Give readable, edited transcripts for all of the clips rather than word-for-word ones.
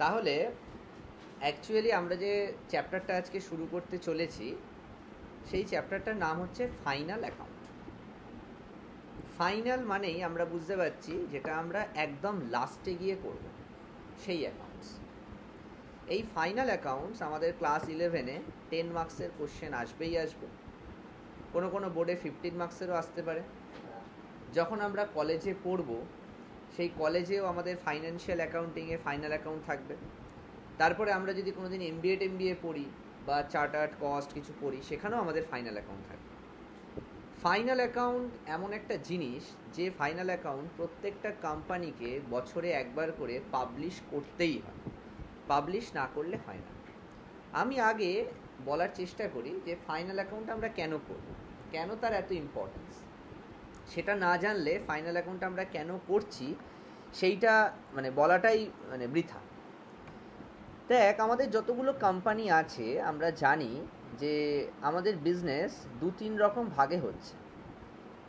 তাহলে অ্যাকচুয়ালি আমরা যে চ্যাপ্টারটা আজকে শুরু করতে চলেছি সেই চ্যাপ্টারটার নাম হচ্ছে ফাইনাল অ্যাকাউন্ট। ফাইনাল মানেই আমরা বুঝতে পারছি যেটা আমরা একদম লাস্টে গিয়ে করব, সেই অ্যাকাউন্টস। এই ফাইনাল অ্যাকাউন্টস আমাদের ক্লাস 11-এ 10 মার্কসের কোশ্চেন আসবেই আসবে, কোনো কোনো বোর্ডে 15 মার্কসেরও আসতে পারে। যখন আমরা কলেজে পড়ব সেই কলেজেও আমাদের ফাইন্যান্সিয়াল অ্যাকাউন্টিংয়ে ফাইনাল অ্যাকাউন্ট থাকবে। তারপরে আমরা যদি কোনো দিন এমবিএ পড়ি বা চার্টার্ড কস্ট কিছু পড়ি, সেখানেও আমাদের ফাইনাল অ্যাকাউন্ট থাকবে। ফাইনাল অ্যাকাউন্ট এমন একটা জিনিস যে ফাইনাল অ্যাকাউন্ট প্রত্যেকটা কোম্পানিকে বছরে একবার করে পাবলিশ করতেই হয়, পাবলিশ না করলে হয় না। আমি আগে বলার চেষ্টা করি যে ফাইনাল অ্যাকাউন্ট আমরা কেন করব, কেন তার এত ইম্পর্টেন্স। সেটা না জানলে ফাইনাল অ্যাকাউন্ট আমরা কেন করছি সেইটা বলাটাই বৃথা। দেখ, আমাদের যতগুলো কোম্পানি আছে আমরা জানি যে আমাদের বিজনেস 2-3 রকম ভাগে হচ্ছে।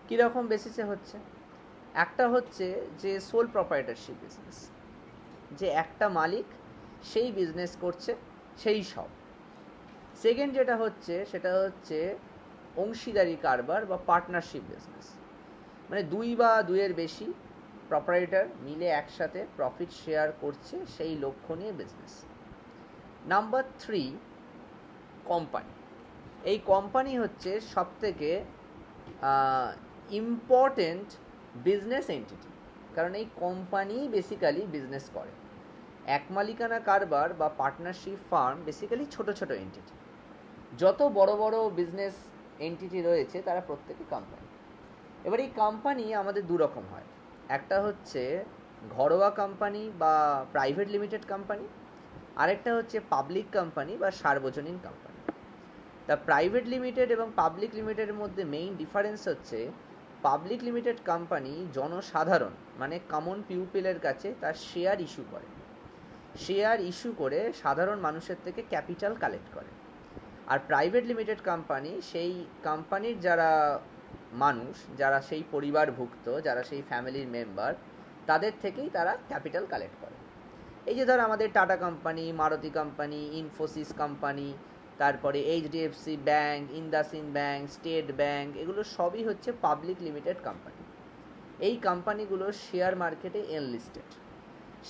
কীরকম বেসিসে হচ্ছে? একটা হচ্ছে যে সোল প্রপাইটারশিপ বিজনেস, যে একটা মালিক সেই বিজনেস করছে সেই সব। সেকেন্ড যেটা হচ্ছে সেটা হচ্ছে অংশীদারি কারবার বা পার্টনারশিপ বিজনেস, 2 বা 2-এর বেশি প্রপাইটার মিলে একসাথে প্রফিট শেয়ার করছে, সেই লক্ষ্য নিয়ে বিজনেস। Number 3, company. এই কোম্পানি হচ্ছে সবথেকে ইম্পর্টেন্ট বিজনেস এন্টিটি, কারণ এই কোম্পানি বেসিক্যালি বিজনেস করে। এক মালিকানা কারবার বা পার্টনারশিপ ফার্ম বেসিক্যালি ছোট ছোট এন্টিটি। যত বড় বড় বিজনেস এন্টিটি রয়েছে তারা প্রত্যেকে কোম্পানি। এবার এই কোম্পানি আমাদের 2 রকম হয়। একটা হচ্ছে ঘরোয়া কোম্পানি বা প্রাইভেট লিমিটেড কোম্পানি, আরেকটা হচ্ছে পাবলিক কোম্পানি বা সার্বজনীন কোম্পানি। তা প্রাইভেট লিমিটেড এবং পাবলিক লিমিটেডের মধ্যে মেইন ডিফারেন্স হচ্ছে পাবলিক লিমিটেড কোম্পানি জনসাধারণ কমন পিউপিলের কাছে তার শেয়ার ইস্যু করে, শেয়ার ইস্যু করে সাধারণ মানুষের থেকে ক্যাপিটাল কালেক্ট করে। আর প্রাইভেট লিমিটেড কোম্পানি সেই কোম্পানির যারা মানুষ, যারা সেই পরিবারভুক্ত, যারা সেই ফ্যামিলির মেম্বার, তাদের থেকেই তারা ক্যাপিটাল কালেক্ট করে। এই যে ধর আমাদের Tata company, Maruti company, Infosys company, তারপরে HDFC bank, IndusInd bank, state bank, এগুলো সবই হচ্ছে পাবলিক লিমিটেড কোম্পানি। এই কোম্পানিগুলো শেয়ার মার্কেটে এনলিস্টেড।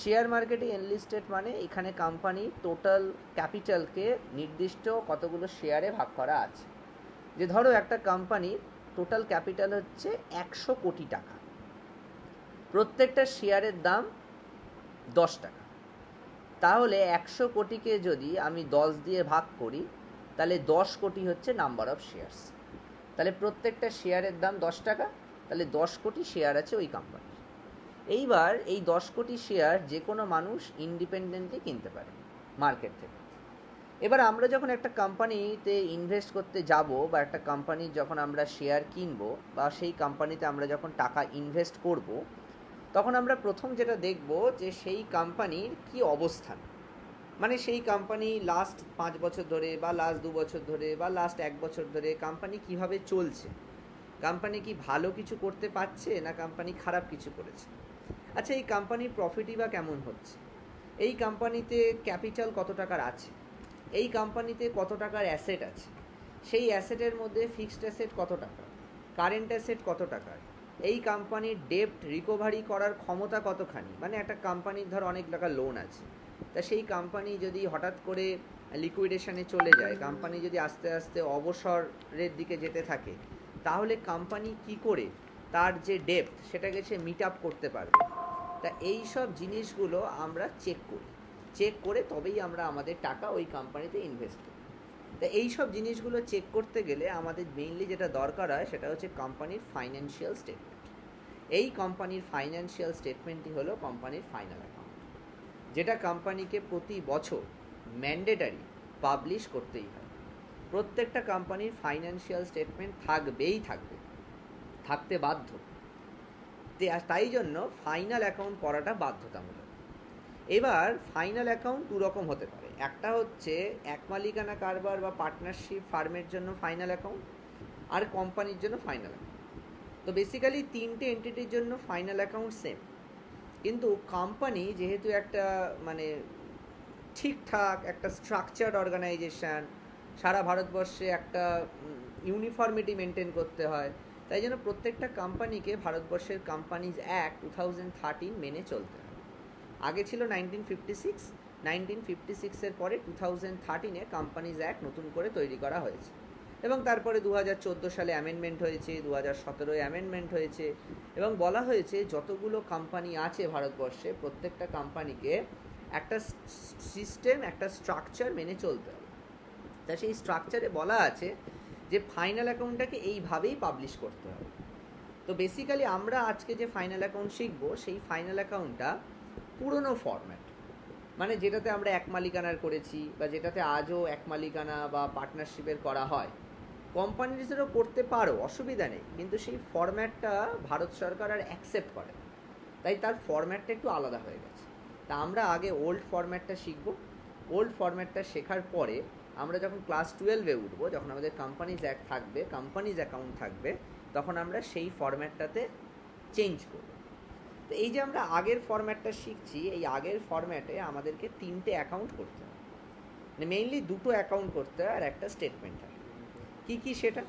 শেয়ার মার্কেটে এনলিস্টেড এখানে কোম্পানি টোটাল ক্যাপিটালকে নির্দিষ্ট কতগুলো শেয়ারে ভাগ করা আছে। যে ধরো একটা কোম্পানির টোটাল ক্যাপিটাল হচ্ছে 100 কোটি টাকা, প্রত্যেকটা শেয়ারের দাম 10 টাকা। তাহলে 100 কোটিকে যদি আমি 10 দিয়ে ভাগ করি তাহলে 10 কোটি হচ্ছে নাম্বার অফ শেয়ারস। তাহলে প্রত্যেকটা শেয়ারের দাম 10 টাকা, তাহলে 10 কোটি শেয়ার আছে ওই কোম্পানির। এইবার এই 10 কোটি শেয়ার যে কোনো মানুষ ইন্ডিপেন্ডেন্টলি কিনতে পারে মার্কেট থেকে। এবার আমরা যখন একটা কোম্পানিতে ইনভেস্ট করতে যাব বা একটা কোম্পানির যখন আমরা শেয়ার কিনবো বা সেই কোম্পানিতে আমরা যখন টাকা ইনভেস্ট করব, তখন আমরা প্রথম যেটা দেখব যে সেই কোম্পানির কি অবস্থান, সেই কোম্পানি লাস্ট 5 বছর ধরে বা লাস্ট 2 বছর ধরে বা লাস্ট 1 বছর ধরে কোম্পানি কিভাবে চলছে, কোম্পানি কি ভালো কিছু করতে পারছে না কোম্পানি খারাপ কিছু করেছে। আচ্ছা, এই কোম্পানির প্রফিটই বা কেমন হচ্ছে, এই কোম্পানিতে ক্যাপিটাল কত টাকার আছে, এই কোম্পানিতে কত টাকার অ্যাসেট আছে, সেই অ্যাসেটের মধ্যে ফিক্সড অ্যাসেট কত টাকা, কারেন্ট অ্যাসেট কত টাকার, এই কোম্পানির ডেপ্ট রিকভারি করার ক্ষমতা কতখানি। একটা কোম্পানির ধর অনেক টাকা লোন আছে, তা সেই কোম্পানি যদি হঠাৎ করে লিকুইডেশনে চলে যায়, কোম্পানি যদি আস্তে আস্তে অবসরের দিকে যেতে থাকে, তাহলে কোম্পানি কি করে তার যে ডেপ্ট সেটাকে সে মিট আপ করতে পারবে। তা এই সব জিনিসগুলো আমরা চেক করে তবেই আমরা আমাদের টাকা ওই কোম্পানিতে ইনভেস্ট করি। তা এই সব জিনিসগুলো চেক করতে গেলে আমাদের মেইনলি যেটা দরকার হয় সেটা হচ্ছে কোম্পানির ফাইন্যান্সিয়াল স্টেটমেন্ট। এই কোম্পানির ফাইন্যান্সিয়াল স্টেটমেন্টই হলো কোম্পানির ফাইনাল অ্যাকাউন্ট, যেটা কোম্পানিকে প্রতি বছর ম্যান্ডেটারি পাবলিশ করতেই হয়। প্রত্যেকটা কোম্পানির ফাইন্যান্সিয়াল স্টেটমেন্ট থাকতে বাধ্য। তাই জন্য ফাইনাল অ্যাকাউন্ট করাটা বাধ্যতামূলক। এবার ফাইনাল অ্যাকাউন্ট 2 রকম হতে পারে। একটা হচ্ছে এক মালিকানা কারবার বা পার্টনারশিপ ফার্মের জন্য ফাইনাল অ্যাকাউন্ট, আর কোম্পানির জন্য ফাইনাল অ্যাকাউন্ট। তো বেসিক্যালি 3টে এন্টিটির জন্য ফাইনাল অ্যাকাউন্ট সেম, কিন্তু কোম্পানি যেহেতু একটা ঠিকঠাক একটা স্ট্রাকচার্ড অর্গানাইজেশান, সারা ভারতবর্ষে একটা ইউনিফর্মিটি মেনটেন করতে হয়। তাই জন্য প্রত্যেকটা কোম্পানিকে ভারতবর্ষের কোম্পানিজ অ্যাক্ট 2013 মেনে চলতে হয়। আগে ছিল 1956, 1956-এর পরে 2013-এ কোম্পানিজ অ্যাক্ট নতুন করে তৈরি করা হয়েছে, এবং তারপরে 2014 সালে অ্যামেন্ডমেন্ট হয়েছে, 2017-এ অ্যামেন্ডমেন্ট হয়েছে, এবং বলা হয়েছে যতগুলো কোম্পানি আছে ভারতবর্ষে প্রত্যেকটা কোম্পানিকে একটা সিস্টেম, একটা স্ট্রাকচার মেনে চলতে হবে। তা সেই স্ট্রাকচারে বলা আছে যে ফাইনাল অ্যাকাউন্টটাকে এইভাবেই পাবলিশ করতে হবে। তো বেসিক্যালি আমরা আজকে যে ফাইনাল অ্যাকাউন্ট শিখবো, সেই ফাইনাল অ্যাকাউন্টটা পুরনো ফরম্যাট, মানে যেটাতে আমরা এক মালিকানার করেছি বা যেটাতে আজও এক মালিকানা বা পার্টনারশিপের করা হয়, কোম্পানিজেরও করতে পারো, অসুবিধা নেই, কিন্তু সেই ফরম্যাটটা ভারত সরকার আর অ্যাকসেপ্ট করে, তাই তার ফরম্যাটটা একটু আলাদা হয়ে গেছে। তা আমরা আগে ওল্ড ফরম্যাটটা শিখব। ওল্ড ফরম্যাটটা শেখার পরে আমরা যখন ক্লাস 12-এ উঠবো, যখন আমাদের কোম্পানিজ অ্যাক্ট থাকবে, কোম্পানিজ অ্যাকাউন্ট থাকবে, তখন আমরা সেই ফরম্যাটটাতে চেঞ্জ করব। তো এই যে আমরা আগের ফরম্যাটটা শিখছি, এই আগের ফরম্যাটে আমাদেরকে 3টে অ্যাকাউন্ট করতে হয়, মানে মেইনলি 2টো অ্যাকাউন্ট করতে হয় আর একটা স্টেটমেন্ট হয়। কী কী সেটা?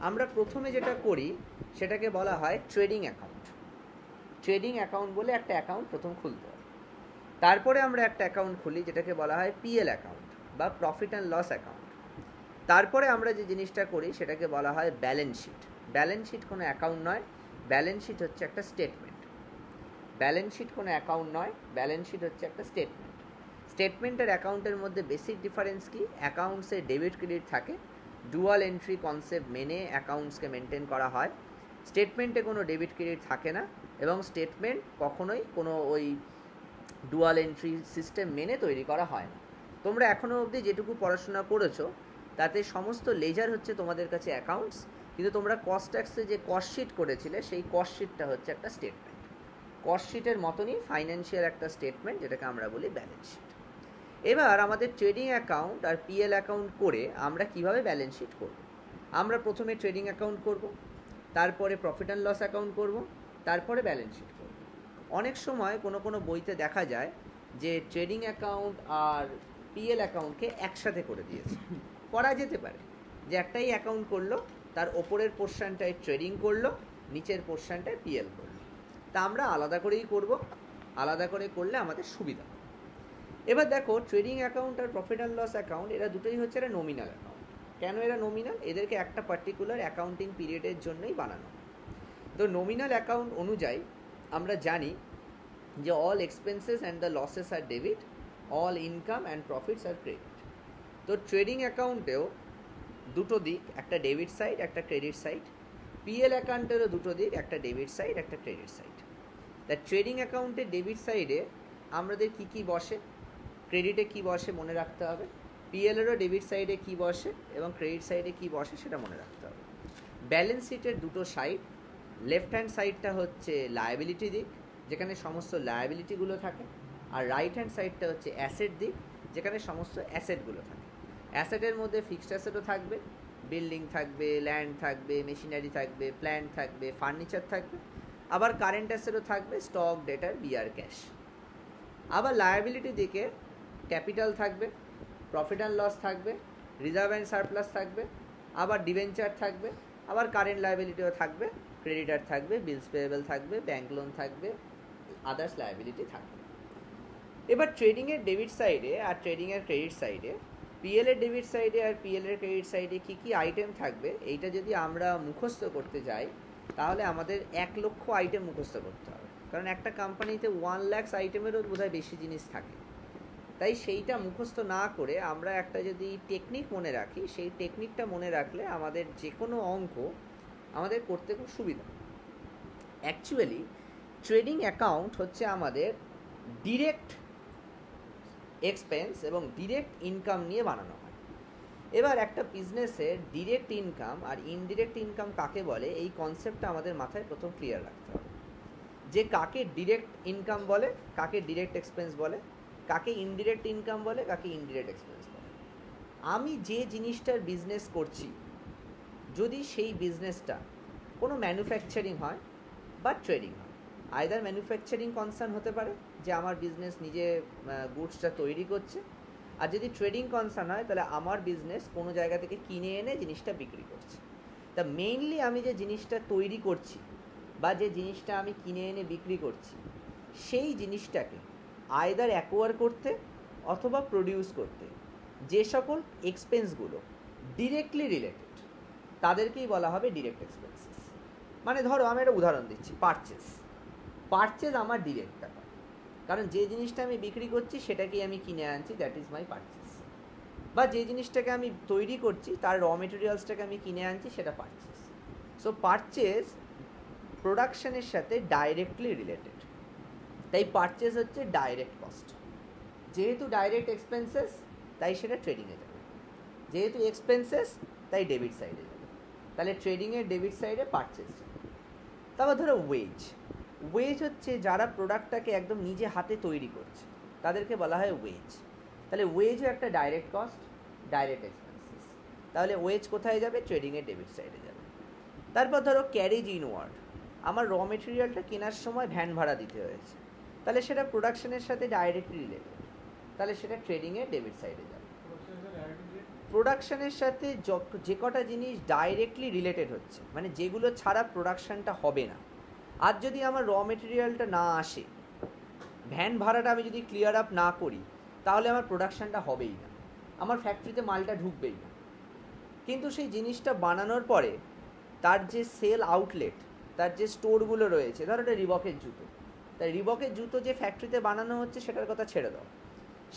আমরা প্রথমে যেটা করি সেটাকে বলা হয় ট্রেডিং অ্যাকাউন্ট। ট্রেডিং অ্যাকাউন্ট বলে একটা অ্যাকাউন্ট প্রথম খুলতে হয়। তারপরে আমরা একটা অ্যাকাউন্ট খুলি যেটাকে বলা হয় পিএল অ্যাকাউন্ট বা প্রফিট অ্যান্ড লস অ্যাকাউন্ট। তারপরে আমরা যে জিনিসটা করি সেটাকে বলা হয় ব্যালেন্স শিট। ব্যালেন্স শিট কোনো অ্যাকাউন্ট নয়, ব্যালেন্স শিট হচ্ছে একটা স্টেটমেন্ট। ব্যালেন্স শিট কোনো অ্যাকাউন্ট নয়, ব্যালেন্স শিট হচ্ছে একটা স্টেটমেন্ট। স্টেটমেন্টের অ্যাকাউন্টের মধ্যে বেসিক ডিফারেন্স কি? অ্যাকাউন্টসে ডেবিট ক্রেডিট থাকে, ডুয়াল এন্ট্রি কনসেপ্ট মেনে অ্যাকাউন্টসকে মেনটেন করা হয়। স্টেটমেন্টে কোনো ডেবিট ক্রেডিট থাকে না, এবং স্টেটমেন্ট কখনোই কোনো ওই ডুয়াল এন্ট্রি সিস্টেম মেনে তৈরি করা হয় না। তোমরা এখনও অবধি যেটুকু পড়াশোনা করেছো তাতে সমস্ত লেজার হচ্ছে তোমাদের কাছে অ্যাকাউন্টস, কিন্তু তোমরা কস্ট ট্যাক্সে যে কস্ট শিট করেছিলে সেই কস্ট শিটটা হচ্ছে একটা স্টেটমেন্ট। কস্ট শিটের মতনই ফাইন্যান্সিয়াল একটা স্টেটমেন্ট, যেটাকে আমরা বলি ব্যালেন্স শিট। এবার আমাদের ট্রেডিং অ্যাকাউন্ট আর পিএল অ্যাকাউন্ট করে আমরা কিভাবে ব্যালেন্স শিট করব? আমরা প্রথমে ট্রেডিং অ্যাকাউন্ট করব, তারপরে প্রফিট অ্যান্ড লস অ্যাকাউন্ট করব, তারপরে ব্যালেন্স শিট করব। অনেক সময় কোনো বইতে দেখা যায় যে ট্রেডিং অ্যাকাউন্ট আর পিএল অ্যাকাউন্টকে একসাথে করে দিয়েছে। করা যেতে পারে যে একটাই অ্যাকাউন্ট করলো, তার ওপরের পোর্শনটায় ট্রেডিং করলো, নিচের পোর্শনটায় পিএল করলো। তা আমরা আলাদা করেই করব, আলাদা করে করলে আমাদের সুবিধা। এবার দেখো, ট্রেডিং অ্যাকাউন্ট আর প্রফিট অ্যান্ড লস অ্যাকাউন্ট এরা দুটোই হচ্ছে এরা নমিনাল অ্যাকাউন্ট। কেন এরা নমিনাল? এদেরকে একটা পার্টিকুলার অ্যাকাউন্টিং পিরিয়ডের জন্যই বানানো। তো নমিনাল অ্যাকাউন্ট অনুযায়ী আমরা জানি যে all expenses and the losses are debit, all income and profits are credit. তো ট্রেডিং অ্যাকাউন্টেও দুটো দিক, একটা ডেবিট সাইড একটা ক্রেডিট সাইড। পিএল অ্যাকাউন্টেরও দুটো দিক, একটা ডেবিট সাইড একটা ক্রেডিট সাইড। তা ট্রেডিং অ্যাকাউন্টের ডেবিট সাইডে আমাদের কী কী বসে, ক্রেডিটে কী বসে মনে রাখতে হবে, পিএলেরও ডেবিট সাইডে কী বসে এবং ক্রেডিট সাইডে কী বসে সেটা মনে রাখতে হবে। ব্যালেন্স শিটের দুটো সাইড, লেফট হ্যান্ড সাইডটা হচ্ছে লায়াবিলিটি দিক, যেখানে সমস্ত লায়াবিলিটিগুলো থাকে, আর রাইট হ্যান্ড সাইডটা হচ্ছে অ্যাসেট দিক, যেখানে সমস্ত অ্যাসেটগুলো থাকে। অ্যাসেটের মধ্যে ফিক্সড অ্যাসেটও থাকবে, বিল্ডিং থাকবে, ল্যান্ড থাকবে, মেশিনারি থাকবে, প্ল্যান্ট থাকবে, ফার্নিচার থাকবে, আবার কারেন্ট অ্যাসেটও থাকবে, স্টক, ডেটার, বিআর, ক্যাশ। আবার লায়াবিলিটি দিকে ক্যাপিটাল থাকবে, প্রফিট অ্যান্ড লস থাকবে, রিজার্ভ অ্যান্ড সারপ্লাস থাকবে, আবার ডিবেঞ্চার থাকবে, আবার কারেন্ট লায়াবিলিটিও থাকবে, ক্রেডিটার থাকবে, বিলস পেয়েবল থাকবে, ব্যাঙ্ক লোন থাকবে, আদার্স লায়াবিলিটি থাকবে। এবার ট্রেডিংয়ের ডেবিট সাইডে আর ট্রেডিংয়ের ক্রেডিট সাইডে, পিএলের ডেবিট সাইডে আর পিএলের ক্রেডিট সাইডে কী কী আইটেম থাকবে, এইটা যদি আমরা মুখস্থ করতে যাই তাহলে আমাদের 1 লক্ষ আইটেম মুখস্থ করতে হবে, কারণ একটা কোম্পানিতে 1 লাখ আইটেমেরও বোধহয় বেশি জিনিস থাকে। তাই সেইটা মুখস্থ না করে আমরা একটা যদি টেকনিক মনে রাখি, সেই টেকনিকটা মনে রাখলে আমাদের যে কোনো অঙ্ক আমাদের করতে খুব সুবিধা। অ্যাকচুয়ালি ট্রেডিং অ্যাকাউন্ট হচ্ছে আমাদের ডিরেক্ট এক্সপেন্স এবং ডিরেক্ট ইনকাম নিয়ে বানানো হয়। এবার একটা বিজনেসের ডিরেক্ট ইনকাম আর ইনডিরেক্ট ইনকাম কাকে বলে, এই কনসেপ্টটা আমাদের মাথায় প্রথম ক্লিয়ার রাখতে হবে, যে কাকে ডিরেক্ট ইনকাম বলে, কাকে ডিরেক্ট এক্সপেন্স বলে, কাকে ইনডিরেক্ট ইনকাম বলে, কাকে ইনডিরেক্ট এক্সপেন্স বলে। আমি যে জিনিসটার বিজনেস করছি, যদি সেই বিজনেসটা কোনো ম্যানুফ্যাকচারিং হয় বা ট্রেডিং হয়, আইদার ম্যানুফ্যাকচারিং কনসার্ন হতে পারে যে আমার বিজনেস নিজে গুডসটা তৈরি করছে, আর যদি ট্রেডিং কনসার্ন হয় তাহলে আমার বিজনেস কোনো জায়গা থেকে কিনে এনে জিনিসটা বিক্রি করছে। তা মেইনলি আমি যে জিনিসটা তৈরি করছি বা যে জিনিসটা আমি কিনে এনে বিক্রি করছি সেই জিনিসটাকে আইদার অ্যাকোয়ার করতে অথবা প্রডিউস করতে যে সকল এক্সপেন্সগুলো ডিরেক্টলি রিলেটেড তাদেরকেই বলা হবে ডিরেক্ট এক্সপেন্সেস। মানে ধরো আমি একটা উদাহরণ দিচ্ছি, পারচেজ আমার ডিরেক্ট ব্যাপার, কারণ যে জিনিসটা আমি বিক্রি করছি সেটাকেই আমি কিনে আনছি, দ্যাট ইজ মাই পারচেজ। বা যে জিনিসটাকে আমি তৈরি করছি তার র মেটেরিয়ালসটাকে আমি কিনে আনছি, সেটা পারচেজ। সো পারচেজ প্রোডাকশনের সাথে ডাইরেক্টলি রিলেটেড, তাই পারচেজ হচ্ছে ডাইরেক্ট কস্ট। যেহেতু ডাইরেক্ট এক্সপেন্সেস তাই সেটা ট্রেডিংয়ে যাবে, যেহেতু এক্সপেন্সেস তাই ডেবিট সাইডে যাবে, তাহলে ট্রেডিংয়ের ডেবিট সাইডে পারচেজ যাবে। তারপর ধরো ওয়েজ হচ্ছে যারা প্রোডাক্টটাকে একদম নিজে হাতে তৈরি করছে তাদেরকে বলা হয় ওয়েজ। তাহলে ওয়েজও একটা ডাইরেক্ট কস্ট, ডাইরেক্ট এক্সপেন্সেস, তাহলে ওয়েজ কোথায় যাবে? ট্রেডিংয়ের ডেবিট সাইডে যাবে। তারপর ধরো ক্যারেজ ইনওয়ার্ড, আমার র মেটেরিয়ালটা কেনার সময় ভ্যান ভাড়া দিতে হয়েছে, তাহলে সেটা প্রোডাকশনের সাথে ডাইরেক্টলি রিলেটেড, তাহলে সেটা ট্রেডিংয়ের ডেবিট সাইডে যাবে। প্রোডাকশনের সাথে যে কটা জিনিস ডাইরেক্টলি রিলেটেড হচ্ছে, মানে যেগুলো ছাড়া প্রোডাকশনটা হবে না, আর যদি আমার র মেটেরিয়ালটা না আসে, ভ্যান ভাড়াটা আমি যদি ক্লিয়ার আপ না করি, তাহলে আমার প্রোডাকশনটা হবেই না, আমার ফ্যাক্টরিতে মালটা ঢুকবেই না। কিন্তু সেই জিনিসটা বানানোর পরে তার যে সেল আউটলেট, তার যে স্টোরগুলো রয়েছে, ধরো এটা রিবকের জুতো, তাই রিবকের জুতো যে ফ্যাক্টরিতে বানানো হচ্ছে সেটার কথা ছেড়ে দাও,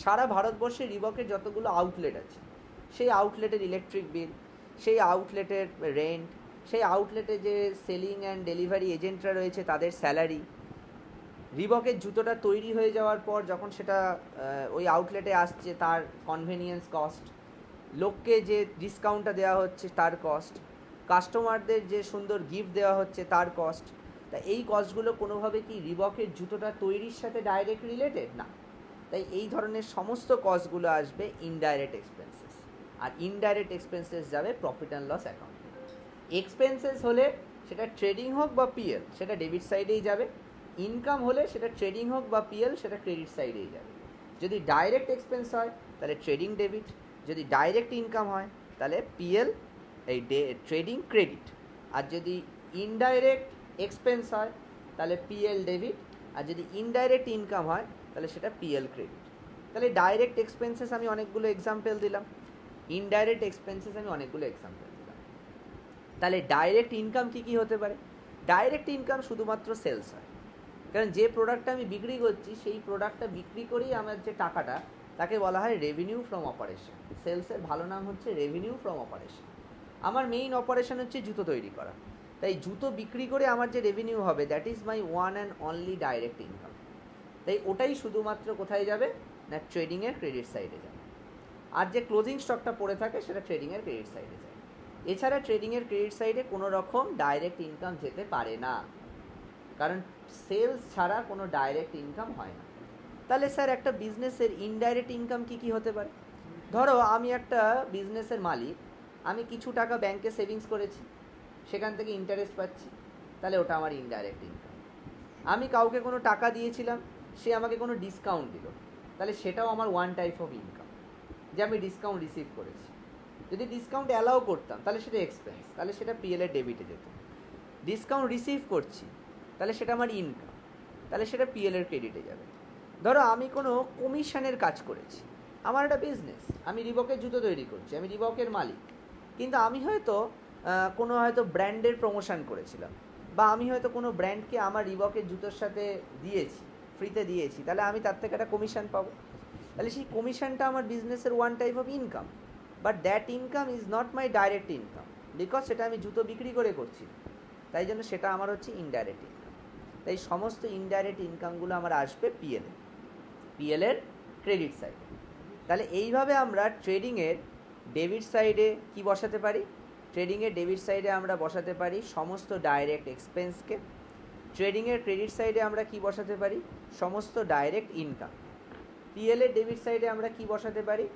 সারা ভারতবর্ষে রিবকের যতগুলো আউটলেট আছে সেই আউটলেটের ইলেকট্রিক বিল, সেই আউটলেটের রেন্ট, সেই আউটলেটে যে সেলিং অ্যান্ড ডেলিভারি এজেন্টরা রয়েছে তাদের স্যালারি, রিবকের জুতোটা তৈরি হয়ে যাওয়ার পর যখন সেটা ওই আউটলেটে আসছে তার কনভেনিয়েন্স কস্ট, লোককে যে ডিসকাউন্টটা দেওয়া হচ্ছে তার কস্ট, কাস্টমারদের যে সুন্দর গিফট দেওয়া হচ্ছে তার কস্ট। তা এই কস্টগুলো কোনোভাবে কি রিবকের জুতোটা তৈরির সাথে ডাইরেক্ট রিলেটেড না, তাই এই ধরনের সমস্ত কস্টগুলো আসবে ইনডাইরেক্ট এক্সপেন্সেস, আর ইনডাইরেক্ট এক্সপেন্সেস যাবে প্রফিট অ্যান্ড লস অ্যাকাউন্টে। এক্সপেন্সেস হলে সেটা ট্রেডিং হোক বা পিএল সেটা ডেবিট সাইডেই যাবে, ইনকাম হলে সেটা ট্রেডিং হোক বা পিএল সেটা ক্রেডিট সাইডেই যাবে। যদি ডাইরেক্ট এক্সপেন্স হয় তাহলে ট্রেডিং ডেবিট, যদি ডাইরেক্ট ইনকাম হয় তাহলে পিএল এই ট্রেডিং ক্রেডিট, আর যদি ইনডাইরেক্ট এক্সপেন্স হয় তাহলে পিএল ডেবিট, আর যদি ইনডাইরেক্ট ইনকাম হয় তাহলে সেটা পিএল ক্রেডিট। তাহলে ডাইরেক্ট এক্সপেন্সেস আমি অনেকগুলো এক্সাম্পল দিলাম, ইনডাইরেক্ট এক্সপেন্সেস আমি অনেকগুলো এক্সাম্পল দিলাম। তাহলে ডাইরেক্ট ইনকাম কী কী হতে পারে? ডাইরেক্ট ইনকাম শুধুমাত্র সেলস হয়, কারণ যে প্রোডাক্টটা আমি বিক্রি করছি সেই প্রোডাক্টটা বিক্রি করেই আমার যে টাকাটা তাকে বলা হয় রেভিনিউ ফ্রম অপারেশন। সেলসের ভালো নাম হচ্ছে রেভিনিউ ফ্রম অপারেশন। আমার মেইন অপারেশন হচ্ছে জুতো তৈরি করা, তাই জুতো বিক্রি করে আমার যে রেভিনিউ হবে that is my one and only direct income. তাই ওটাই শুধুমাত্র কোথায় যাবে না ট্রেডিংয়ের ক্রেডিট সাইডে যাবে, আর যে ক্লোজিং স্টকটা পড়ে থাকে সেটা ট্রেডিংয়ের ক্রেডিট সাইডে যায়। এছাড়া ট্রেডিংয়ের ক্রেডিট সাইডে কোনো রকম ডাইরেক্ট ইনকাম যেতে পারে না, কারণ সেলস ছাড়া কোনো ডাইরেক্ট ইনকাম হয় না। তাহলে স্যার একটা বিজনেসের ইনডাইরেক্ট ইনকাম কী কী হতে পারে? ধরো আমি একটা বিজনেসের মালিক, আমি কিছু টাকা ব্যাংকে সেভিংস করেছি, সেখান থেকে ইন্টারেস্ট পাচ্ছি, তাহলে ওটা আমার ইনডাইরেক্ট ইনকাম। আমি কাউকে কোনো টাকা দিয়েছিলাম, সে আমাকে কোনো ডিসকাউন্ট দিল, তাহলে সেটাও আমার ওয়ান টাইপ অফ ইনকাম, যে আমি ডিসকাউন্ট রিসিভ করেছি। যদি ডিসকাউন্ট অ্যালাউ করতাম তাহলে সেটা এক্সপেন্স, তাহলে সেটা পিএলের ডেবিটে যেত। ডিসকাউন্ট রিসিভ করছি তাহলে সেটা আমার ইনকাম, তাহলে সেটা পিএলের ক্রেডিটে যাবে। ধরো আমি কোনো কমিশনের কাজ করেছি, আমার একটা বিজনেস, আমি রিবকের জুতো তৈরি করছি, আমি রিবকের মালিক, কিন্তু আমি হয়তো কোনো ব্র্যান্ডের প্রমোশন করেছিলাম, বা আমি হয়তো কোনো ব্র্যান্ডকে আমার রিবকের জুতোর সাথে দিয়েছি, ফ্রিতে দিয়েছি, তাহলে আমি তার থেকে একটা কমিশন পাবো। তাহলে সেই কমিশনটা আমার বিজনেসের one type of income, but that income is not my direct income, because সেটা আমি জুতো বিক্রি করে করছি, তাই জন্য সেটা আমার হচ্ছে ইনডাইরেক্ট ইনকাম। তাই সমস্ত ইনডাইরেক্ট ইনকামগুলো আমার আসবে পিএলের ক্রেডিট সাইডে। তাহলে এইভাবে আমরা ট্রেডিংয়ের ডেবিট সাইডে কি বসাতে পারি? ট্রেডিংয়ের ডেবিট সাইডে আমরা বসাতে পারি সমস্ত ডাইরেক্ট এক্সপেন্সকে, ট্রেডিংয়ের ক্রেডিট সাইডে আমরা কি বসাতে পারি? সমস্ত ডাইরেক্ট ইনকাম। পিএলের ডেবিট সাইডে আমরা কি বসাতে পারি?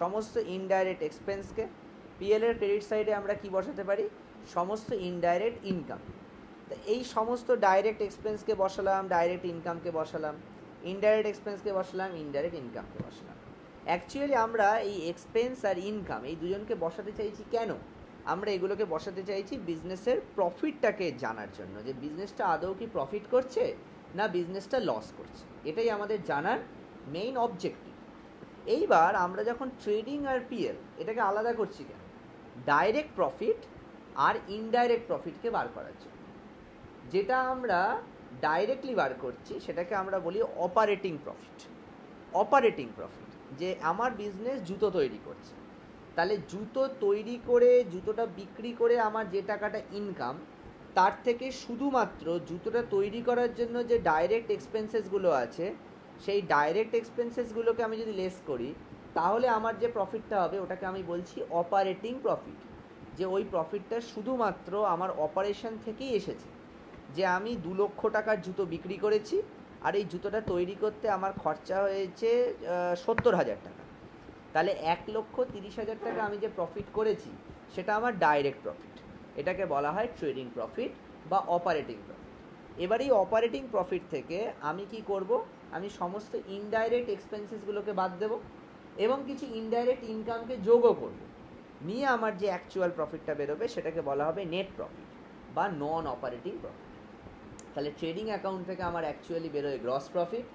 সমস্ত ইনডাইরেক্ট এক্সপেন্সকে। পিএলের ক্রেডিট সাইডে আমরা কি বসাতে পারি? সমস্ত ইনডাইরেক্ট ইনকাম। তো এই সমস্ত ডাইরেক্ট এক্সপেন্সকে বসালাম, ডাইরেক্ট ইনকামকে বসালাম, ইনডাইরেক্ট এক্সপেন্সকে বসালাম, ইনডাইরেক্ট ইনকামকে বসালাম। অ্যাকচুয়ালি আমরা এই এক্সপেন্স আর ইনকাম এই দুজনকে বসাতে চাইছি কেন? আমরা এগুলোকে বসাতে চাইছি বিজনেসের প্রফিটটাকে জানার জন্য, যে বিজনেসটা আদৌ কি প্রফিট করছে না বিজনেসটা লস করছে, এটাই আমাদের জানার মেইন অবজেক্টিভ। এইবার আমরা যখন ট্রেডিং আর পিএল এটাকে আলাদা করছি কেন? ডাইরেক্ট প্রফিট আর ইনডাইরেক্ট প্রফিটকে বার করার জন্য। যেটা আমরা ডাইরেক্টলি বার করছি সেটাকে আমরা বলি অপারেটিং প্রফিট। অপারেটিং প্রফিট, যে আমার বিজনেস জুতো তৈরি করছে, তাহলে জুতো তৈরি করে জুতোটা বিক্রি করে আমার যে টাকাটা ইনকাম, তার থেকে শুধুমাত্র জুতোটা তৈরি করার জন্য যে ডাইরেক্ট এক্সপেন্সেসগুলো আছে সেই ডাইরেক্ট এক্সপেন্সেসগুলোকে আমি যদি লেস করি, তাহলে আমার যে প্রফিটটা হবে ওটাকে আমি বলছি অপারেটিং প্রফিট। যে ওই প্রফিটটা শুধুমাত্র আমার অপারেশন থেকেই এসেছে, যে আমি 2 লক্ষ টাকার জুতো বিক্রি করেছি আর এই জুতোটা তৈরি করতে আমার খরচা হয়েছে 70,000 টাকা, তাহলে 1,30,000 টাকা আমি যে প্রফিট করেছি সেটা আমার ডাইরেক্ট প্রফিট। এটাকে বলা হয় ট্রেডিং প্রফিট বা অপারেটিং প্রফিট। এবার এই অপারেটিং প্রফিট থেকে আমি কি করব? আমি সমস্ত ইনডাইরেক্ট এক্সপেন্সেসগুলোকে বাদ দেব এবং কিছু ইনডাইরেক্ট ইনকামকে যোগও করব, নিয়ে আমার যে অ্যাকচুয়াল প্রফিটটা বেরোবে সেটাকে বলা হবে নেট প্রফিট বা নন অপারেটিং প্রফিট। তাহলে ট্রেডিং অ্যাকাউন্ট থেকে আমার অ্যাকচুয়ালি বেরোয় গ্রস প্রফিট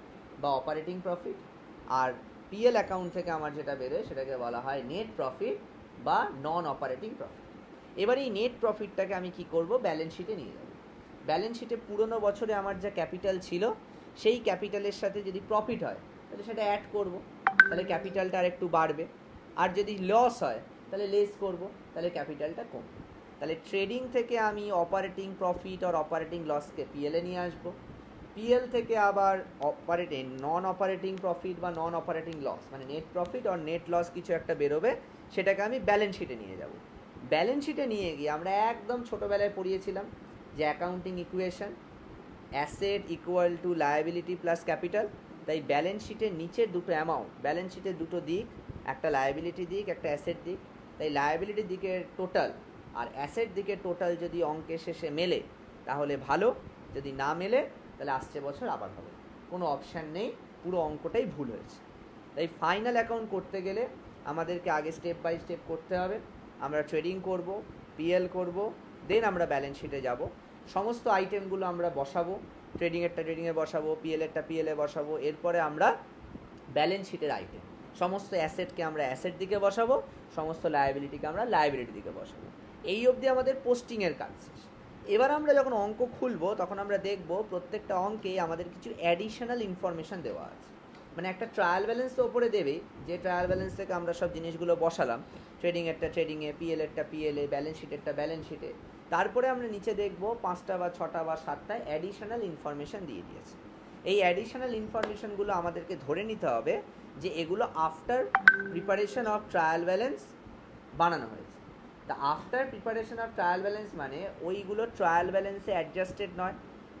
বা অপারেটিং প্রফিট, আর পিএল অ্যাকাউন্ট থেকে আমার যেটা বেরোয় সেটাকে বলা হয় নেট প্রফিট বা নন অপারেটিং প্রফিট। এবার এই নেট প্রফিটটাকে আমি কি করব? ব্যালেন্স শিটে নিয়ে যাব। ব্যালেন্স শিটে পুরনো বছরে আমার যা ক্যাপিটাল ছিল সেই ক্যাপিটালের সাথে যদি প্রফিট হয় তাহলে সেটা অ্যাড করব, তাহলে ক্যাপিটালটা আর একটু বাড়বে। আর যদি লস হয় তাহলে লেস করব, তাহলে ক্যাপিটালটা কমবে। তাহলে ট্রেডিং থেকে আমি অপারেটিং প্রফিট আর অপারেটিং লসকে পিএলে নিয়ে আসব, পিএল থেকে আবার নন অপারেটিং প্রফিট বা নন অপারেটিং লস মানে নেট প্রফিট আর নেট লস কিছু একটা বেরোবে, সেটাকে আমি ব্যালেন্স শিটে নিয়ে যাব। ব্যালেন্স শিটে নিয়ে গিয়ে আমরা একদম ছোটোবেলায় পড়িয়েছিলাম যে accounting equation asset equal to liability plus capital. তাই ব্যালেন্স শিটের নিচের দুটো অ্যামাউন্ট, ব্যালেন্স শিটের দুটো দিক, একটা লায়াবিলিটি দিক একটা অ্যাসেট দিক, তাই লায়াবিলিটির দিকের টোটাল আর অ্যাসেট দিকের টোটাল যদি অঙ্কের শেষে মেলে তাহলে ভালো, যদি না মেলে তাহলে আসছে বছর আবার হবে, কোনো অপশান নেই, পুরো অঙ্কটাই ভুল হয়েছে। তাই ফাইনাল অ্যাকাউন্ট করতে গেলে আমাদেরকে আগে স্টেপ বাই স্টেপ করতে হবে। আমরা ট্রেডিং করব, পিএল করব, দেন আমরা ব্যালেন্স শিটে যাব, সমস্ত আইটেমগুলো আমরা বসাবো, ট্রেডিংয়েরটা ট্রেডিংয়ে বসাবো, পিএলেরটা পিএলে বসাবো, এরপরে আমরা ব্যালেন্স শিটের আইটেম সমস্ত অ্যাসেটকে আমরা অ্যাসেট দিকে বসাবো, সমস্ত লায়াবিলিটিকে আমরা লায়াবিলিটি দিকে বসাবো। এই অবধি আমাদের পোস্টিংয়ের কাজ শেষ। এবার আমরা যখন অঙ্ক খুলবো তখন আমরা দেখব প্রত্যেকটা অঙ্কে আমাদের কিছু অ্যাডিশনাল ইনফরমেশান দেওয়া আছে, মানে একটা ট্রায়াল ব্যালেন্স তো ওপরে দেবেই, যে ট্রায়াল ব্যালেন্স থেকে আমরা সব জিনিসগুলো বসালাম, ট্রেডিংয়েরটা ট্রেডিংয়ে, পিএলেরটা পিএলে, ব্যালেন্স শিটেরটা ব্যালেন্স শিটে, তারপরে আমরা নিচে দেখব 5টা বা 6টা বা 7টা অ্যাডিশনাল ইনফরমেশান দিয়ে দিয়েছে। এই অ্যাডিশনাল ইনফরমেশানগুলো আমাদেরকে ধরে নিতে হবে যে এগুলো after preparation of trial balance বানানো হয়েছে। তা after preparation of trial balance মানে ওইগুলো ট্রায়াল ব্যালেন্সে অ্যাডজাস্টেড নয়,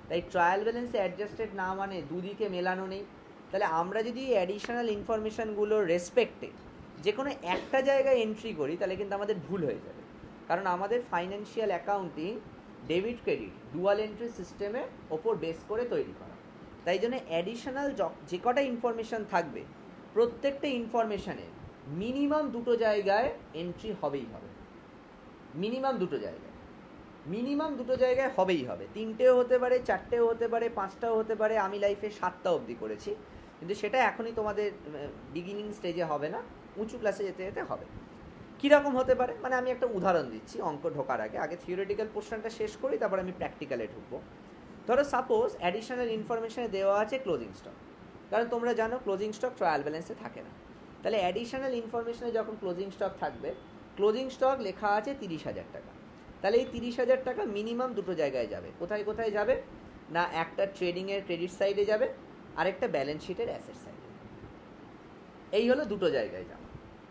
তাই ট্রায়াল ব্যালেন্সে অ্যাডজাস্টেড না মানে দুদিকে মেলানো নেই। তাহলে আমরা যদি অ্যাডিশনাল ইনফরমেশানগুলোর রেসপেক্টে যে কোনো একটা জায়গায় এন্ট্রি করি তাহলে কিন্তু আমাদের ভুল হয়ে যাবে, কারণ আমাদের financial accounting debit credit dual entry সিস্টেমের ওপর বেস করে তৈরি করা। তাই জন্য অ্যাডিশনাল যে কটা ইনফরমেশান থাকবে প্রত্যেকটা ইনফরমেশানের মিনিমাম 2টো জায়গায় এন্ট্রি হবেই হবে, মিনিমাম 2টো জায়গায় হবেই হবে। 3টেও হতে পারে, 4টেও হতে পারে, 5টাও হতে পারে, আমি লাইফে 7টা অবধি করেছি, কিন্তু সেটা এখনই তোমাদের বিগিনিং স্টেজে হবে না, উঁচু ক্লাসে যেতে যেতে হবে। কীরকম হতে পারে মানে আমি একটা উদাহরণ দিচ্ছি অঙ্ক ঢোকার আগে থিওরিটিক্যাল পোর্শনটা শেষ করি, তারপর আমি প্র্যাকটিক্যালে ঢুকবো। ধরো সাপোজ অ্যাডিশনাল ইনফরমেশানে দেওয়া আছে ক্লোজিং স্টক, কারণ তোমরা জানো ক্লোজিং স্টক ট্রায়াল ব্যালেন্সে থাকে না। তাহলে অ্যাডিশনাল ইনফরমেশানে যখন ক্লোজিং স্টক থাকবে, ক্লোজিং স্টক লেখা আছে 30,000 টাকা, তাহলে এই 30,000 টাকা মিনিমাম 2টো জায়গায় যাবে। কোথায় কোথায় যাবে না, একটা ট্রেডিংয়ের ক্রেডিট সাইডে যাবে, আরেকটা ব্যালেন্স শিটের অ্যাসেট সাইডে। এই হলো 2টো জায়গায় যাবে।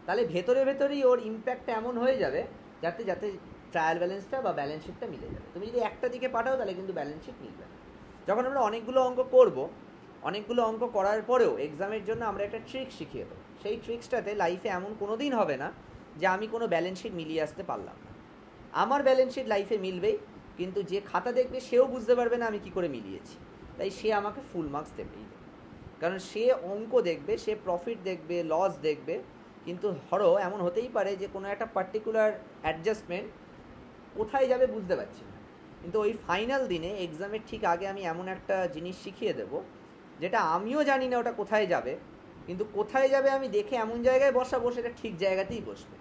তাহলে ভেতরেই ওর ইম্প্যাক্টটা এমন হয়ে যাবে যাতে ট্রায়াল ব্যালেন্সটা বা ব্যালেন্স শিটটা মিলে যাবে। তুমি যদি একটা দিকে পাঠাও তাহলে কিন্তু ব্যালেন্স শিট মিলবে না। যখন আমরা অনেকগুলো অঙ্ক করব, অনেকগুলো অঙ্ক করার পরেও এক্সামের জন্য আমরা একটা ট্রিক শিখিয়ে দেবো। সেই ট্রিক্সটাতে লাইফে এমন কোনো দিন হবে না যে আমি কোনো ব্যালেন্স শিট মিলিয়ে আসতে পারলাম না। আমার ব্যালেন্স শিট লাইফে মিলবেই, কিন্তু যে খাতা দেখবে সেও বুঝতে পারবে না আমি কি করে মিলিয়েছি, তাই সে আমাকে ফুল মার্কস দেবেই। কারণ সে অঙ্ক দেখবে, সে প্রফিট দেখবে, লস দেখবে, কিন্তু ধরো এমন হতেই পারে যে কোনো একটা পার্টিকুলার অ্যাডজাস্টমেন্ট কোথায় যাবে বুঝতে পারছি না, কিন্তু ওই ফাইনাল দিনে এক্সামের ঠিক আগে আমি এমন একটা জিনিস শিখিয়ে দেব যেটা আমিও জানি না ওটা কোথায় যাবে, কিন্তু কোথায় যাবে আমি দেখে এমন জায়গায় বসাবো সেটা ঠিক জায়গাতেই বসবে,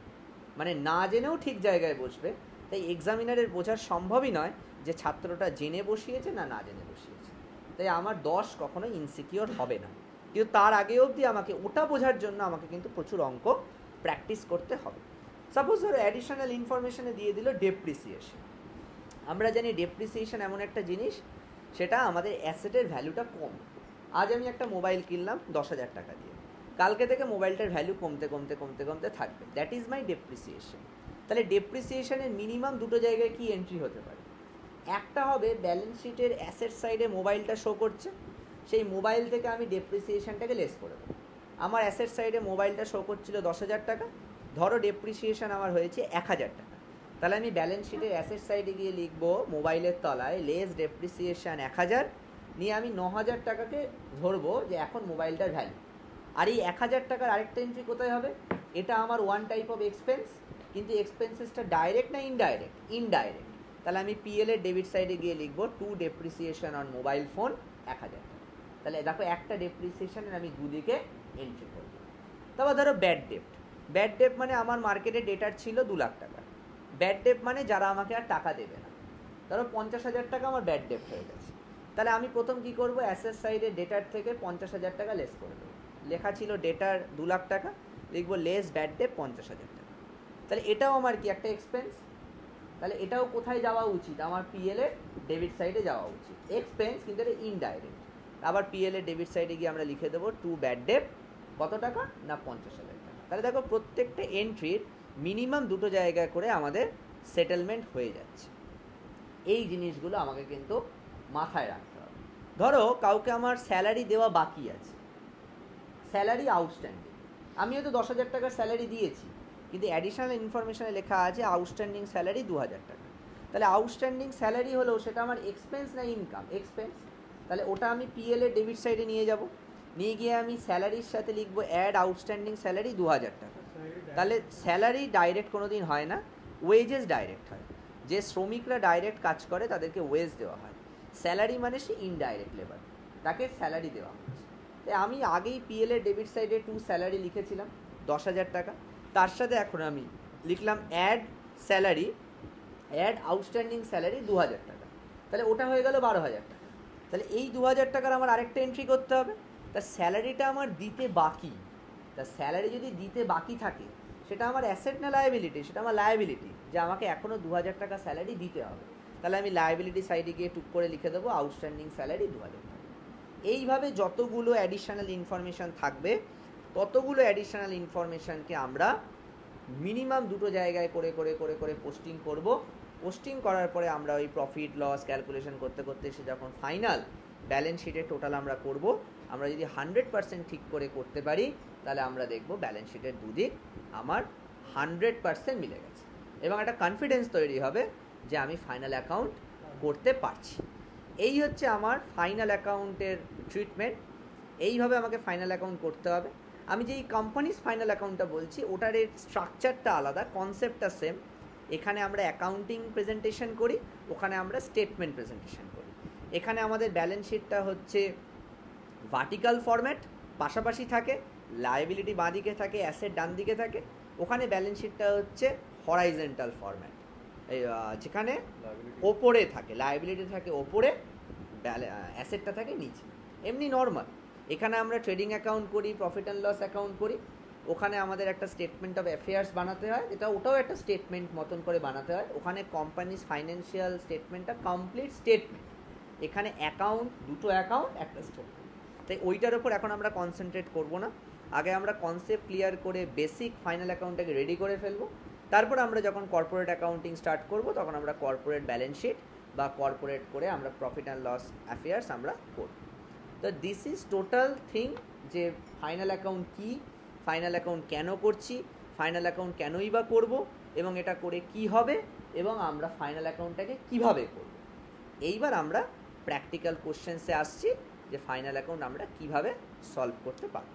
মানে না জেনেও ঠিক জায়গায় বসবে। তাই এক্সামিনারের বোঝার সম্ভবই নয় যে ছাত্রটা জেনে বসিয়েছে না না জেনে বসিয়েছে। তাই আমার 10 কখনোই ইনসিকিওর হবে না, কিন্তু তার আগে অবধি আমাকে ওটা বোঝার জন্য আমাকে কিন্তু প্রচুর অঙ্ক প্র্যাকটিস করতে হবে। সাপোজ ধরো অ্যাডিশনাল ইনফরমেশনে দিয়ে দিল ডেপ্রিসিয়েশন। আমরা জানি ডেপ্রিসিয়েশন এমন একটা জিনিস সেটা আমাদের অ্যাসেটের ভ্যালুটা কম। আজ আমি একটা মোবাইল কিনলাম 10,000 টাকা দিয়ে, কালকে থেকে মোবাইলটার ভ্যালু কমতে কমতে কমতে কমতে থাকবে, দ্যাট ইজ মাই ডেপ্রিসিয়েশন। তাহলে ডেপ্রিসিয়েশনের মিনিমাম দুটো জায়গায় কি এন্ট্রি হতে পারে, একটা হবে ব্যালেন্স শিটের অ্যাসেট সাইডে মোবাইলটা শো করছে, সেই মোবাইল থেকে আমি ডেপ্রিসিয়েশনটাকে লেস করে দেবো। আমার অ্যাসেট সাইডে মোবাইলটা শো করছিল 10,000 টাকা, ধরো ডেপ্রিসিয়েশন আমার হয়েছে 1,000 টাকা, তাহলে আমি ব্যালেন্স শিটের অ্যাসেট সাইডে গিয়ে লিখবো মোবাইলের তলায় লেস ডেপ্রিসিয়েশন 1,000, নিয়ে আমি 9,000 টাকাকে ধরবো যে এখন মোবাইলটার ভ্যালু। আর এই 1,000 টাকার আরেকটা এন্ট্রি কোথায় হবে, এটা আমার ওয়ান টাইপ অফ এক্সপেন্স, কিন্তু এক্সপেন্সেসটা ডাইরেক্ট না ইনডাইরেক্ট? ইনডাইরেক্ট। তাহলে আমি পিএল এর ডেবিট সাইডে গিয়ে লিখবো to depreciation on mobile phone 1,000 টাকা। তাহলে দেখো একটা ডেপ্রিসিয়েশনের আমি দুদিকে এন্ট্রি করব। তারপর ধরো ব্যাড ডেপ্ট। ব্যাড ডেপ্ট মানে আমার মার্কেটে ডেটার ছিল 2 লাখ টাকা। ব্যাড ডেপ্ট মানে যারা আমাকে আর টাকা দেবে না। ধরো 50,000 টাকা আমার ব্যাড ডেপ্ট হয়ে গেছে, তাহলে আমি প্রথম কি করব, অ্যাসেট সাইডে ডেটার থেকে 50,000 টাকা লেস করে দেবো। লেখা ছিল ডেটার 2 লাখ টাকা, লিখবো লেস ব্যাড ডেপ্ট 50,000 টাকা। তাহলে এটাও আমার কি একটা এক্সপেন্স, তাহলে এটাও কোথায় যাওয়া উচিত, আমার পিএল এর ডেবিট সাইডে যাওয়া উচিত। এক্সপেন্স কিন্তু এটা ইনডাইরেক্ট। আবার পিএল এর ডেবিট সাইডে গিয়ে আমরা লিখে দেবো টু ব্যাড ডেপ্ট কত টাকা না 50,000 টাকা। তাহলে দেখো প্রত্যেকটা এন্ট্রির মিনিমাম দুটো জায়গায় করে আমাদের সেটেলমেন্ট হয়ে যাচ্ছে। এই জিনিসগুলো আমাকে কিন্তু মাথায় রাখতে হবে। ধরো কাউকে আমার স্যালারি দেওয়া বাকি আছে, স্যালারি আউটস্ট্যান্ডিং, আমি হয়তো 10,000 টাকার স্যালারি দিয়েছি, কিন্তু অ্যাডিশনাল ইনফরমেশনে লেখা আছে আউটস্ট্যান্ডিং স্যালারি 2,000 টাকা। তাহলে আউটস্ট্যান্ডিং স্যালারি হলেও সেটা আমার এক্সপেন্স না ইনকাম? এক্সপেন্স। তাহলে ওটা আমি পিএল এর ডেবিট সাইডে নিয়ে যাব, নিয়ে গিয়ে আমি স্যালারির সাথে লিখবো অ্যাড আউটস্ট্যান্ডিং স্যালারি 2,000 টাকা। তাহলে স্যালারি ডাইরেক্ট কোনো দিন হয় না, ওয়েজেস ডাইরেক্ট হয়। যে শ্রমিকরা ডাইরেক্ট কাজ করে তাদেরকে ওয়েজ দেওয়া হয়, স্যালারি মানে সে ইনডাইরেক্ট লেবার, তাকে স্যালারি দেওয়া হচ্ছে। তাই আমি আগেই পিএল এর ডেবিট সাইডে টু স্যালারি লিখেছিলাম 10,000 টাকা, তার সাথে এখন আমি লিখলাম add salary, add outstanding salary 2,000 টাকা। তাহলে ওটা হয়ে গেল 12,000 টাকা। তাহলে এই 2,000 টাকার আমার আরেকটা এন্ট্রি করতে হবে, তার স্যালারিটা আমার দিতে বাকি। তার স্যালারি যদি দিতে বাকি থাকে সেটা আমার অ্যাসেট না লায়াবিলিটি? সেটা আমার লায়াবিলিটি, যে আমাকে এখনও 2,000 টাকা স্যালারি দিতে হবে। তাহলে আমি লায়াবিলিটি সাইডে গিয়ে টুক করে লিখে দেবো আউটস্ট্যান্ডিং স্যালারি 2,000 টাকা। এইভাবে যতগুলো অ্যাডিশনাল ইনফরমেশান থাকবে ততগুলো অ্যাডিশনাল ইনফরমেশানকে আমরা মিনিমাম দুটো জায়গায় করে করে করে করে পোস্টিং করব। পোস্টিং করার পরে আমরা ওই প্রফিট লস ক্যালকুলেশন করতে করতে এসে যখন ফাইনাল ব্যালেন্স শিটের টোটাল আমরা করব, আমরা যদি 100% ঠিক করে করতে পারি তাহলে আমরা দেখব ব্যালেন্স শিটের দুদিক আমার 100% মিলে গেছে, এবং একটা কনফিডেন্স তৈরি হবে যে আমি ফাইনাল অ্যাকাউন্ট করতে পারছি। এই হচ্ছে আমার ফাইনাল অ্যাকাউন্টের ট্রিটমেন্ট। এইভাবে আমাকে ফাইনাল অ্যাকাউন্ট করতে হবে। আমি যেই কোম্পানিজ ফাইনাল অ্যাকাউন্টটা বলছি ওটার এর স্ট্রাকচারটা আলাদা, কনসেপ্টটা সেম। এখানে আমরা অ্যাকাউন্টিং প্রেজেন্টেশন করি, ওখানে আমরা স্টেটমেন্ট প্রেজেন্টেশন করি। এখানে আমাদের ব্যালেন্স শিটটা হচ্ছে ভার্টিক্যাল ফরম্যাট, পাশাপাশি থাকে লায়াবিলিটি বাঁ দিকে থাকে, অ্যাসেট ডান দিকে থাকে। ওখানে ব্যালেন্স শিটটা হচ্ছে হরাইজেন্টাল ফরম্যাট, যেখানে ওপরে থাকে লায়াবিলিটি থাকে ওপরে, অ্যাসেটটা থাকে নিচে, এমনি নর্মাল। এখানে আমরা ট্রেডিং অ্যাকাউন্ট করি, প্রফিট অ্যান্ড লস অ্যাকাউন্ট করি। ওখানে আমাদের একটা স্টেটমেন্ট অফ অ্যাফেয়ার্স বানাতে হয়, ওটাও একটা স্টেটমেন্ট মতন করে বানাতে হয়। ওখানে কোম্পানিজ ফাইন্যান্সিয়াল স্টেটমেন্টটা কমপ্লিট স্টেটমেন্ট। এখানে অ্যাকাউন্ট, দুটো অ্যাকাউন্ট একটা স্টেটমেন্ট। তাই ওইটার ওপর এখন আমরা কনসেন্ট্রেট করব না। আগে আমরা কনসেপ্ট ক্লিয়ার করে বেসিক ফাইনাল অ্যাকাউন্টটাকে রেডি করে ফেলবো। তারপর আমরা যখন কর্পোরেট অ্যাকাউন্টিং স্টার্ট করব তখন আমরা কর্পোরেট ব্যালেন্স শিট বা কর্পোরেট করে আমরা প্রফিট অ্যান্ড লস অ্যাফেয়ার্স আমরা করব। তো দিস ইজ টোটাল থিং, যে ফাইনাল অ্যাকাউন্ট কী, ফাইনাল অ্যাকাউন্ট কেন করছি, ফাইনাল অ্যাকাউন্ট কেনই বা করব, এবং এটা করে কি হবে, এবং আমরা ফাইনাল অ্যাকাউন্টটাকে কিভাবে করব। এইবার আমরা প্র্যাকটিক্যাল কোশ্চেন্সে আসছি। যে ফাইনাল অ্যাকাউন্ট আমরা কিভাবে সলভ করতে পারব।